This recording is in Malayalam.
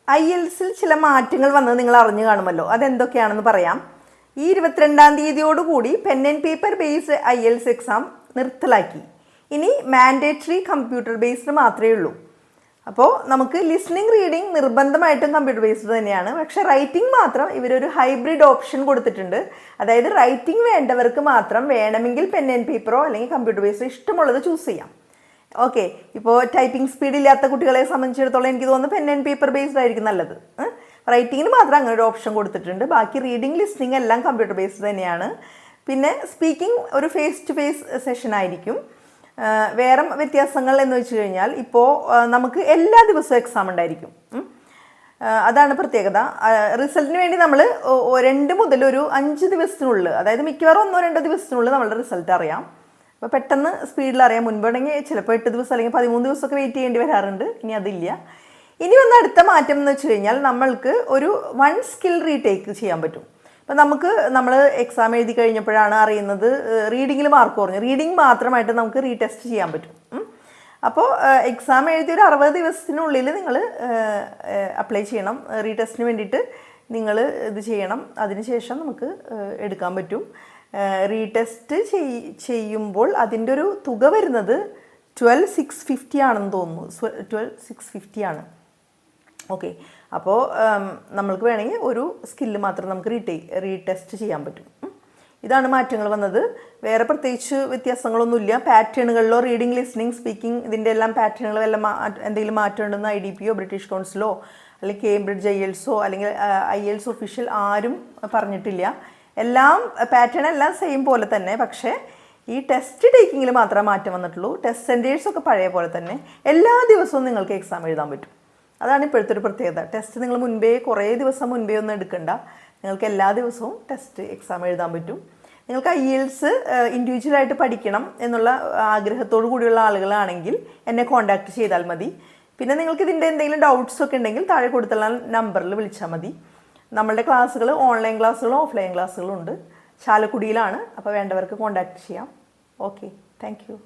IELTS-ൽ ചില മാറ്റങ്ങൾ വന്നത് നിങ്ങൾ അറിഞ്ഞു കാണുമല്ലോ. അതെന്തൊക്കെയാണെന്ന് പറയാം. ഈ 22-ാം തീയതിയോടുകൂടി pen and paper based IELTS exam നിർത്തലാക്കി. ഇനി മാൻഡേറ്ററി കമ്പ്യൂട്ടർ ബേസ്ഡ് മാത്രമേ ഉള്ളൂ. അപ്പോൾ നമുക്ക് ലിസ്ണിംഗ് റീഡിംഗ് നിർബന്ധമായിട്ടും കമ്പ്യൂട്ടർ ബേസ്ഡ് തന്നെയാണ്. പക്ഷേ റൈറ്റിംഗ് മാത്രം ഇവരൊരു ഹൈബ്രിഡ് ഓപ്ഷൻ കൊടുത്തിട്ടുണ്ട്. അതായത് റൈറ്റിംഗ് വേണ്ടവർക്ക് മാത്രം വേണമെങ്കിൽ പെൻ ആൻഡ് പേപ്പറോ അല്ലെങ്കിൽ കമ്പ്യൂട്ടർ ബേസ്ഡ് ഇഷ്ടമുള്ളത് ചൂസ് ചെയ്യാം. ഓക്കെ, ഇപ്പോൾ ടൈപ്പിംഗ് സ്പീഡ് ഇല്ലാത്ത കുട്ടികളെ സംബന്ധിച്ചിടത്തോളം എനിക്ക് തോന്നുന്നു പെൻ ആൻഡ് പേപ്പർ ബേസ്ഡ് ആയിരിക്കും നല്ലത്. റൈറ്റിങ്ങിന് മാത്രം അങ്ങനെ ഒരു ഓപ്ഷൻ കൊടുത്തിട്ടുണ്ട്. ബാക്കി റീഡിംഗ് ലിസ്ണിംഗ് എല്ലാം കമ്പ്യൂട്ടർ ബേസ്ഡ് തന്നെയാണ്. പിന്നെ സ്പീക്കിംഗ് ഒരു ഫേസ് ടു ഫേസ് സെഷൻ ആയിരിക്കും. വേറെ വ്യത്യാസങ്ങൾ എന്ന് വെച്ച് കഴിഞ്ഞാൽ ഇപ്പോൾ നമുക്ക് എല്ലാ ദിവസവും എക്സാം ഉണ്ടായിരിക്കും. അതാണ് പ്രത്യേകത. റിസൾട്ടിന് വേണ്ടി നമ്മൾ 2 മുതൽ ഒരു 5 ദിവസത്തിനുള്ളിൽ, അതായത് മിക്കവാറും 1-2 ദിവസത്തിനുള്ളിൽ നമ്മളുടെ റിസൾട്ട് അറിയാം. അപ്പോൾ പെട്ടെന്ന് സ്പീഡിൽ അറിയാം. മുൻപാണെങ്കിൽ ചിലപ്പോൾ 8 ദിവസം അല്ലെങ്കിൽ 13 ദിവസമൊക്കെ വെയിറ്റ് ചെയ്യേണ്ടി വരാറുണ്ട്. ഇനി അതില്ല. ഇനി വന്ന അടുത്ത മാറ്റം എന്ന് വെച്ച് കഴിഞ്ഞാൽ നമ്മൾക്ക് ഒരു 1 സ്കിൽ റീടേക്ക് ചെയ്യാൻ പറ്റും. ഇപ്പം നമ്മൾ എക്സാം എഴുതി കഴിഞ്ഞപ്പോഴാണ് അറിയുന്നത് റീഡിങ്ങിൽ മാർക്ക് കുറഞ്ഞു. റീഡിങ് മാത്രമായിട്ട് നമുക്ക് റീടെസ്റ്റ് ചെയ്യാൻ പറ്റും. അപ്പോൾ എക്സാം എഴുതി ഒരു 60 ദിവസത്തിനുള്ളിൽ നിങ്ങൾ അപ്ലൈ ചെയ്യണം. റീടെസ്റ്റിന് വേണ്ടിയിട്ട് നിങ്ങൾ ഇത് ചെയ്യണം. അതിനുശേഷം നമുക്ക് എടുക്കാൻ പറ്റും. റീടെസ്റ്റ് ചെയ്യുമ്പോൾ അതിൻ്റെ ഒരു തുക വരുന്നത് 12,650 ആണെന്ന് തോന്നുന്നു. 12,650 ആണ്. ഓക്കെ, അപ്പോൾ നമ്മൾക്ക് വേണമെങ്കിൽ ഒരു സ്കില്ല് മാത്രം നമുക്ക് റീടെസ്റ്റ് ചെയ്യാൻ പറ്റും. ഇതാണ് മാറ്റങ്ങൾ വന്നത്. വേറെ പ്രത്യേകിച്ച് വ്യത്യാസങ്ങളൊന്നുമില്ല. പാറ്റേണുകളിലോ റീഡിംഗ് ലിസ്ണിംഗ് സ്പീക്കിംഗ് ഇതിൻ്റെ പാറ്റേണുകൾ എന്തെങ്കിലും മാറ്റം ഉണ്ടെന്ന് IDPയോ ബ്രിട്ടീഷ് കൗൺസിലോ അല്ലെങ്കിൽ കേംബ്രിഡ്ജ് IELTS-ഓ അല്ലെങ്കിൽ IELTS ഒഫീഷ്യൽ ആരും പറഞ്ഞിട്ടില്ല. പാറ്റേൺ എല്ലാം സെയിം പോലെ തന്നെ. പക്ഷേ ഈ ടെസ്റ്റ് ടേക്കിങ്ങിൽ മാത്രമേ മാറ്റം വന്നിട്ടുള്ളൂ. ടെസ്റ്റ് സെൻറ്റേഴ്സൊക്കെ പഴയ പോലെ തന്നെ. എല്ലാ ദിവസവും നിങ്ങൾക്ക് എക്സാം എഴുതാൻ പറ്റും. അതാണ് ഇപ്പോഴത്തെ ഒരു പ്രത്യേകത. ടെസ്റ്റ് നിങ്ങൾ കുറേ ദിവസം മുൻപേ ഒന്നും എടുക്കണ്ട. നിങ്ങൾക്ക് എല്ലാ ദിവസവും എക്സാം എഴുതാൻ പറ്റും. നിങ്ങൾക്ക് IELTS ഇൻഡിവിജ്വലായിട്ട് പഠിക്കണം എന്നുള്ള ആഗ്രഹത്തോടു കൂടിയുള്ള ആളുകളാണെങ്കിൽ എന്നെ കോൺടാക്റ്റ് ചെയ്താൽ മതി. പിന്നെ നിങ്ങൾക്ക് ഇതിൻ്റെ എന്തെങ്കിലും ഡൗട്ട്സ് ഒക്കെ ഉണ്ടെങ്കിൽ താഴെ കൊടുത്തുള്ള നമ്പറിൽ വിളിച്ചാൽ മതി. നമ്മളുടെ ക്ലാസ്സുകൾ ഓൺലൈൻ ക്ലാസ്സുകളും ഓഫ്ലൈൻ ക്ലാസ്സുകളും ഉണ്ട്. ചാലക്കുടിയിലാണ്. അപ്പോൾ വേണ്ടവർക്ക് കോൺടാക്റ്റ് ചെയ്യാം. Okay, thank you.